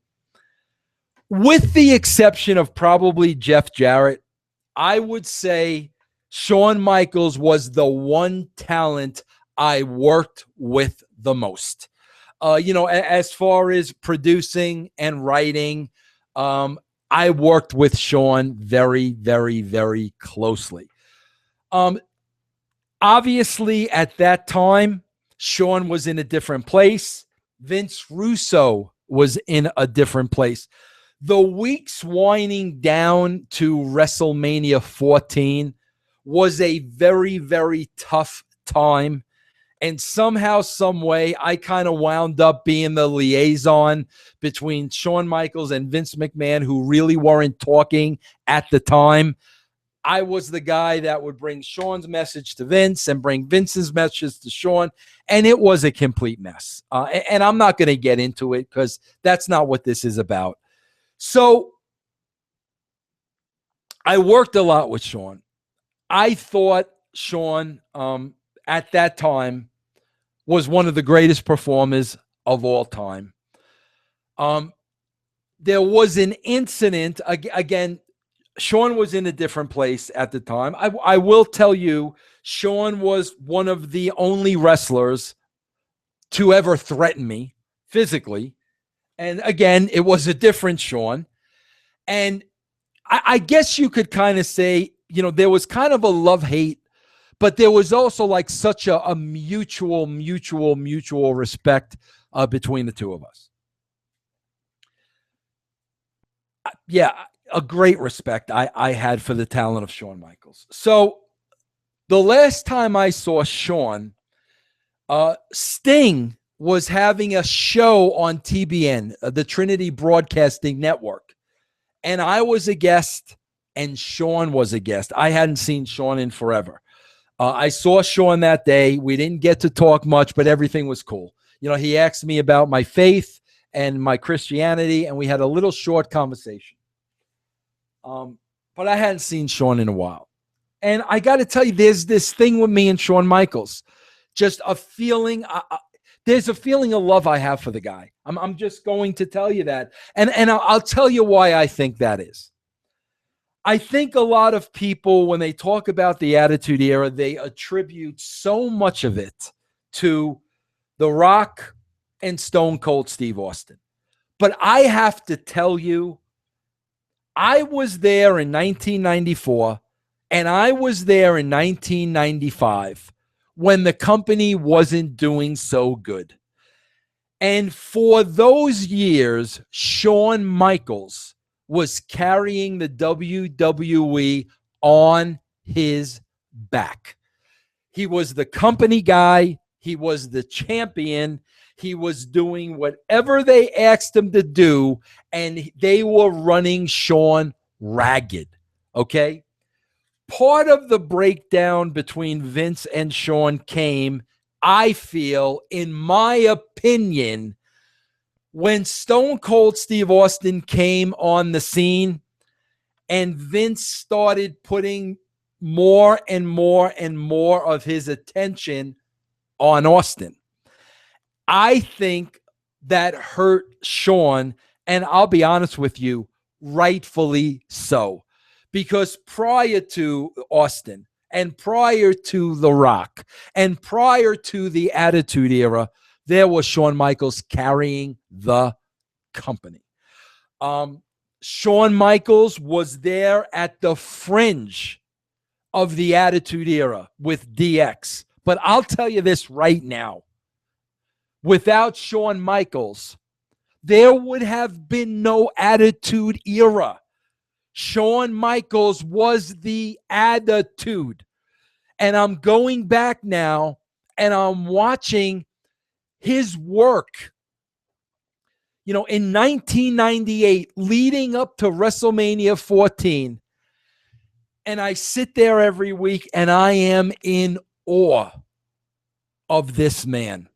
with the exception of probably Jeff Jarrett, I would say Shawn Michaels was the one talent I worked with the most. As far as producing and writing, I worked with Shawn very, very, very closely. Obviously, at that time, Shawn was in a different place. Vince Russo was in a different place. The weeks winding down to WrestleMania 14 was a very, very tough time. And somehow, some way, I kind of wound up being the liaison between Shawn Michaels and Vince McMahon, who really weren't talking at the time. I was the guy that would bring Shawn's message to Vince and bring Vince's message to Shawn, and it was a complete mess. And I'm not going to get into it because that's not what this is about. So I worked a lot with Shawn. I thought Shawn at that time was one of the greatest performers of all time. There was an incident, again, Shawn was in a different place at the time. I will tell you, Shawn was one of the only wrestlers to ever threaten me physically. And again, it was a different Shawn. And I guess you could kind of say, there was kind of a love-hate, but there was also like such a mutual respect between the two of us. Yeah, a great respect I had for the talent of Shawn Michaels. So the last time I saw Shawn, Sting was having a show on TBN, the Trinity Broadcasting Network. And I was a guest, and Shawn was a guest. I hadn't seen Shawn in forever. I saw Shawn that day. We didn't get to talk much, but everything was cool. He asked me about my faith and my Christianity, and we had a little short conversation. But I hadn't seen Shawn in a while. And I got to tell you, there's this thing with me and Shawn Michaels, just a feeling. There's a feeling of love I have for the guy. I'm just going to tell you that. And I'll tell you why I think that is. I think a lot of people, when they talk about the Attitude Era, they attribute so much of it to The Rock and Stone Cold Steve Austin. But I have to tell you, I was there in 1994, and I was there in 1995 when the company wasn't doing so good. And for those years, Shawn Michaels was carrying the WWE on his back. He was the company guy. He was the champion. He was doing whatever they asked him to do, and they were running Shawn ragged, okay? Part of the breakdown between Vince and Shawn came, I feel, in my opinion, when Stone Cold Steve Austin came on the scene and Vince started putting more and more and more of his attention on Austin. I think that hurt Shawn, and I'll be honest with you, rightfully so. Because prior to Austin and prior to The Rock and prior to the Attitude Era, there was Shawn Michaels carrying the company. Shawn Michaels was there at the fringe of the Attitude Era with DX. But I'll tell you this right now. Without Shawn Michaels, there would have been no Attitude Era. Shawn Michaels was the attitude. And I'm going back now and I'm watching his work. In 1998, leading up to WrestleMania 14, and I sit there every week and I am in awe of this man.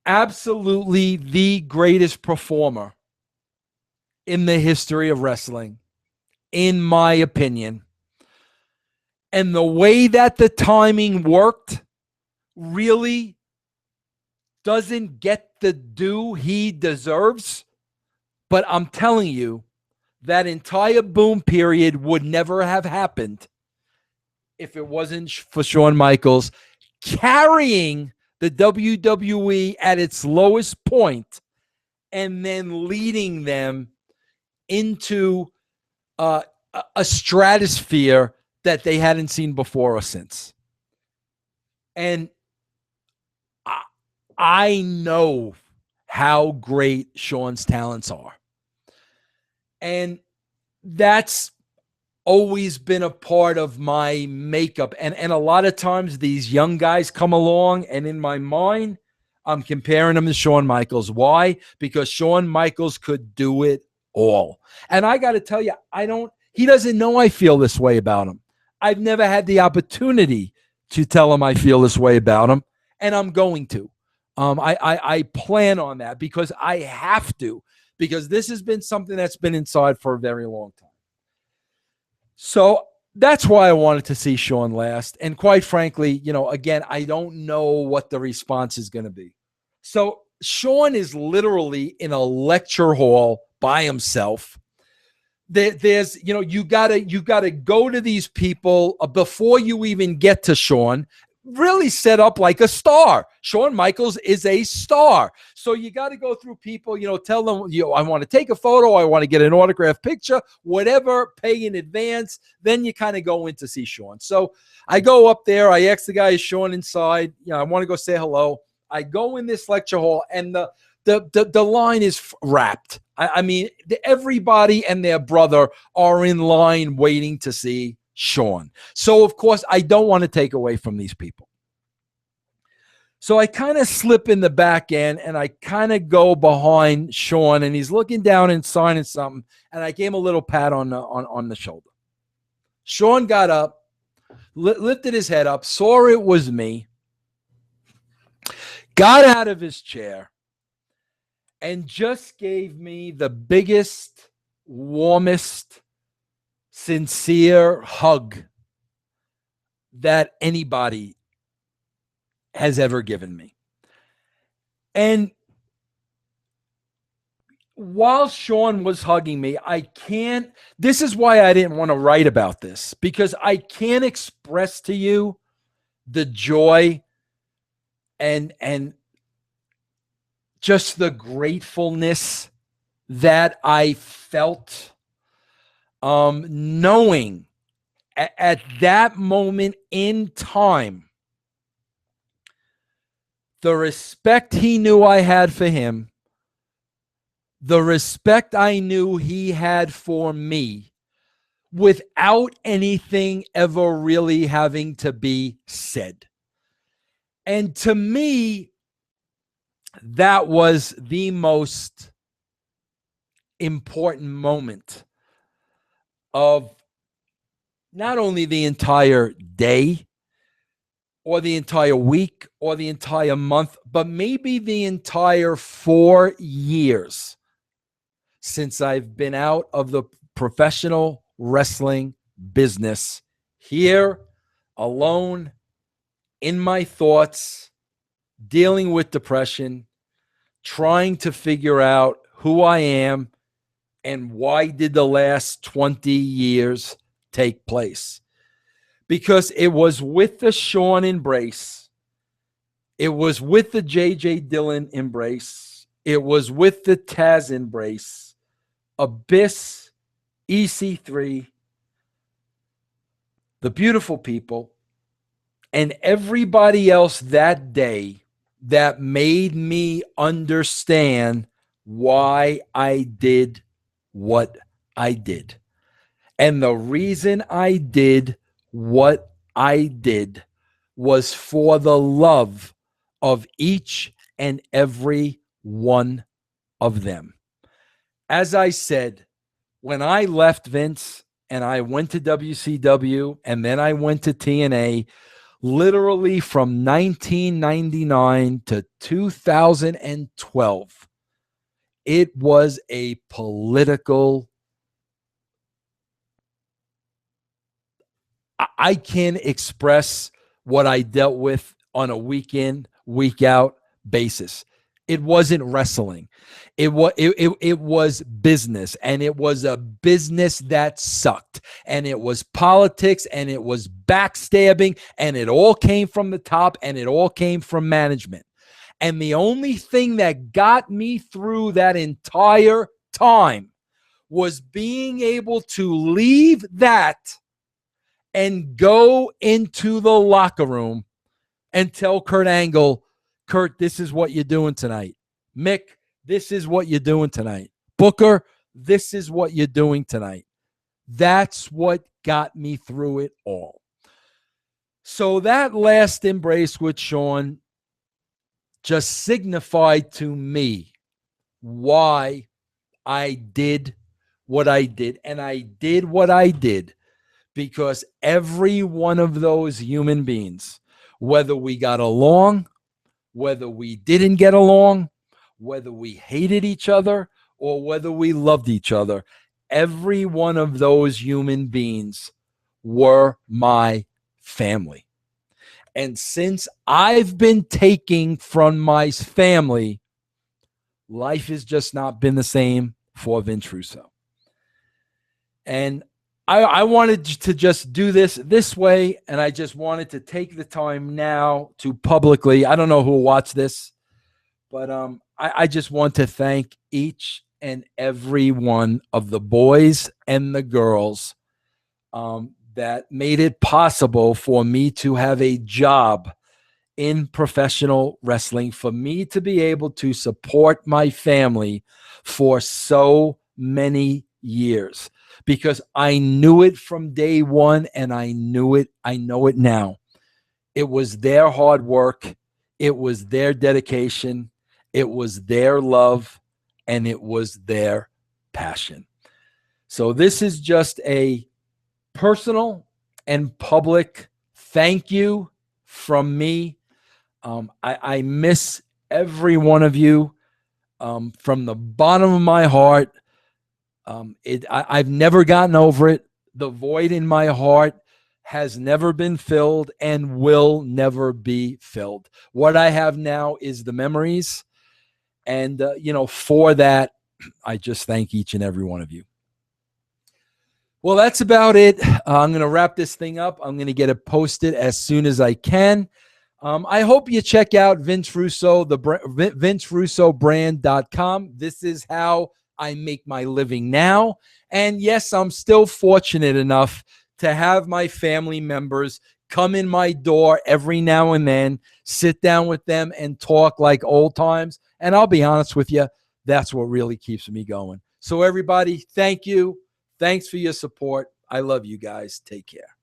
Absolutely the greatest performer in the history of wrestling, in my opinion. And the way that the timing worked really doesn't get the due he deserves. But I'm telling you, that entire boom period would never have happened if it wasn't for Shawn Michaels carrying the WWE at its lowest point and then leading them into a stratosphere that they hadn't seen before or since. And I know how great Shawn's talents are. And that's always been a part of my makeup. And a lot of times these young guys come along, and in my mind, I'm comparing them to Shawn Michaels. Why? Because Shawn Michaels could do it all. And I got to tell you, he doesn't know I feel this way about him. I've never had the opportunity to tell him I feel this way about him, and I'm going to. I plan on that because I have to, because this has been something that's been inside for a very long time. So that's why I wanted to see Shawn last. And quite frankly, again, I don't know what the response is going to be. So Shawn is literally in a lecture hall by himself. there's, you gotta go to these people before you even get to Shawn. Really set up like a star. Shawn Michaels is a star. So you got to go through people, tell them, I want to take a photo, I want to get an autograph picture, whatever, pay in advance. Then you kind of go in to see Shawn. So I go up there, I ask the guy, is Shawn inside? I want to go say hello. I go in this lecture hall, and the line is wrapped. I mean, everybody and their brother are in line waiting to see Shawn. So, of course, I don't want to take away from these people. So I kind of slip in the back end, and I kind of go behind Shawn, and he's looking down and signing something, and I gave him a little pat on the shoulder. Shawn got up, lifted his head up, saw it was me, got out of his chair, and just gave me the biggest, warmest, sincere hug that anybody has ever given me. And while Shawn was hugging me, this is why I didn't want to write about this, because I can't express to you the joy and just the gratefulness that I felt, knowing at that moment in time, the respect he knew I had for him, the respect I knew he had for me, without anything ever really having to be said. And to me, that was the most important moment of not only the entire day or the entire week or the entire month, but maybe the entire 4 years since I've been out of the professional wrestling business, here alone in my thoughts, dealing with depression, trying to figure out who I am and why did the last 20 years take place. Because it was with the Shawn embrace, it was with the JJ Dillon embrace, it was with the Taz embrace, Abyss, EC3, the beautiful people, and everybody else that day that made me understand why I did what I did. And the reason I did what I did was for the love of each and every one of them. As I said, when I left Vince and I went to WCW and then I went to TNA, literally from 1999 to 2012, it was a political, I can't express what I dealt with on a week in, week out basis. It wasn't wrestling. It was business, and it was a business that sucked, and it was politics, and it was backstabbing, and it all came from the top, and it all came from management. And the only thing that got me through that entire time was being able to leave that and go into the locker room and tell Kurt Angle, Kurt, this is what you're doing tonight. Mick, this is what you're doing tonight. Booker, this is what you're doing tonight. That's what got me through it all. So that last embrace with Shawn just signified to me why I did what I did. And I did what I did because every one of those human beings, whether we got along, whether we didn't get along, whether we hated each other, or whether we loved each other, every one of those human beings were my family. And since I've been taking from my family, life has just not been the same for Vince Russo. And I wanted to just do this way, and I just wanted to take the time now to publicly, I don't know who will watch this, but I just want to thank each and every one of the boys and the girls that made it possible for me to have a job in professional wrestling, for me to be able to support my family for so many years, because I knew it from day one, and I know it now. It was their hard work, it was their dedication, it was their love, and it was their passion. So this is just a personal and public thank you from me. I miss every one of you from the bottom of my heart. I've never gotten over it. The void in my heart has never been filled and will never be filled. What I have now is the memories. And, for that, I just thank each and every one of you. Well, that's about it. I'm going to wrap this thing up. I'm going to get it posted as soon as I can. I hope you check out Vince Russo, VinceRussoBrand.com. This is how I make my living now. And yes, I'm still fortunate enough to have my family members come in my door every now and then, sit down with them and talk like old times. And I'll be honest with you, that's what really keeps me going. So everybody, thank you. Thanks for your support. I love you guys. Take care.